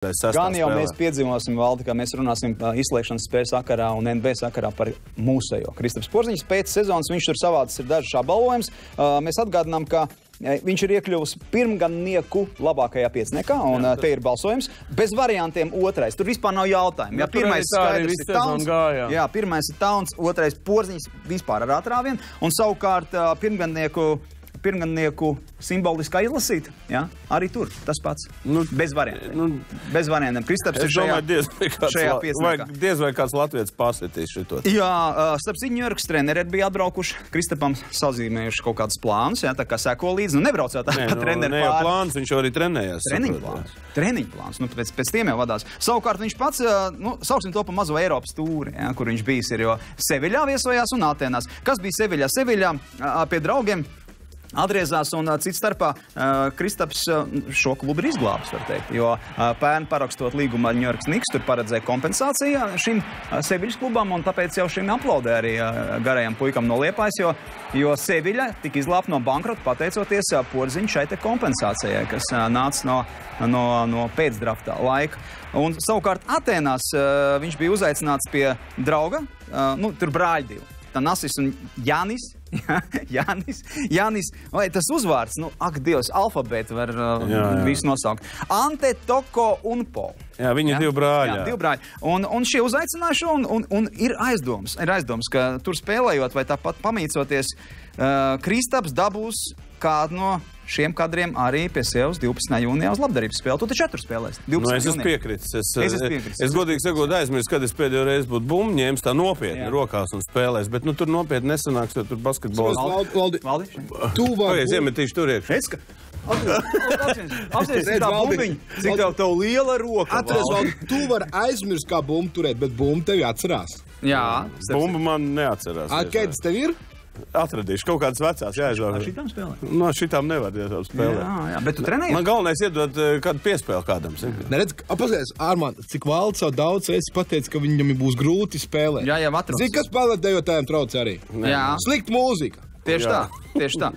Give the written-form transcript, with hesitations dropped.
Gan jau mēs piedzīvosim, Valdi, ka mēs runāsim izslēgšanas spēļu sakarā un NB sakarā par mūsējo. Kristaps Porziņš pēc sezonas, viņš tur savāds ir dažs apbalvojums. Mēs atgādinām, ka viņš ir iekļuvis pirmgadnieku labākajā piecniekā, un te ir balsojums. Bez variantiem otrais. Tur vispār nav jautājumu. Pirmais skaidrs ir Tauns. Jā, pirmais ir Tauns, otrais Porziņš vispār ar atrāvienu. Un savukārt pirmgadnieku simboliskā izlasīta, jā, arī tur, tas pats. Bez variantiem. Bez variantiem. Kristaps ir šajā piecniekā. Diez vai kāds latvietis pārsvietīs šito. Jā, starp citu, Ņujorkas treneri bija atbraukuši. Kristapam sazīmējuši kaut kādus plānus, jā, tā kā seko līdzi. Nebraucot tā treneri ne jau plāns, viņš jau arī trenējās. Treniņu plāns. Pēc tiem jau vadās. Savukārt viņš pats, sauksim to pa mazo Eiropas tūri, jā, kur viņš bijis ir, jo Seviļā viesojās un Atenās. Kas bija Seviļā? Seviļā pie draugiem atgriezās un cits starpā Kristaps šo klubu ir izglābis, var teikt, jo pērn parakstot līgumu ar Ņujorkas Knicks, tur paredzēja kompensāciju šim Seviļas klubam, un tāpēc jau šim aplaudē arī garajam puikam no Liepājas, jo Seviļa tika izglābta no bankrota pateicoties Porziņa šai te kompensācijai, kas nāca no pēcdraftā laika. Un savukārt Atēnās viņš bija uzaicināts pie drauga, tur brāļi divi. Tanasis un Jānis. Jānis, vai tas uzvārds, ak, Dievs, alfabētu var visu nosaukt. Ante, Toko un Po. Jā, viņi ir divi brāļi. Jā, divi brāļi. Un šie uzaicinājuši, un ir aizdoms, ka tur spēlējot vai tāpat pamīcoties, Kristaps dabūs kādu no šiem kadriem arī pie sevis 12. jūnijā uz labdarības spēli. Tu taču 4 spēlēs. Es esmu piekritis. Es godīgi sakot aizmirsu, kad es pēdējo reizi būtu bumbu ņēmis tā nopietni rokās un spēlēs, bet tur nopietni nesanāks, jo tur basketbols. Valdi? Tu vari. Es iemetīšu tur iekšā. Apsies tā bumbiņa, cik tev liela roka. Atceries, Valdi, tu vari aizmirst, kā bumbu turēt, bet bumbu tevi atcerās. Jā. Bumbu man neatcerās. Kādas tev ir? Atradīšu kaut kādas vecās, jāizvēl. Ar šitām spēlē? No šitām nevar spēlēt. Jā, bet tu trenēji? Man galvenais iedot kādu piespēli kādam. Neredz, paskaties, Ārmān, cik Valds savu daudz esi pateicis, ka viņam būs grūti spēlēt. Jā, jau atrasts. Zini, kas spēlētājotājiem trauc arī? Jā. Slikta mūzika. Tieši tā.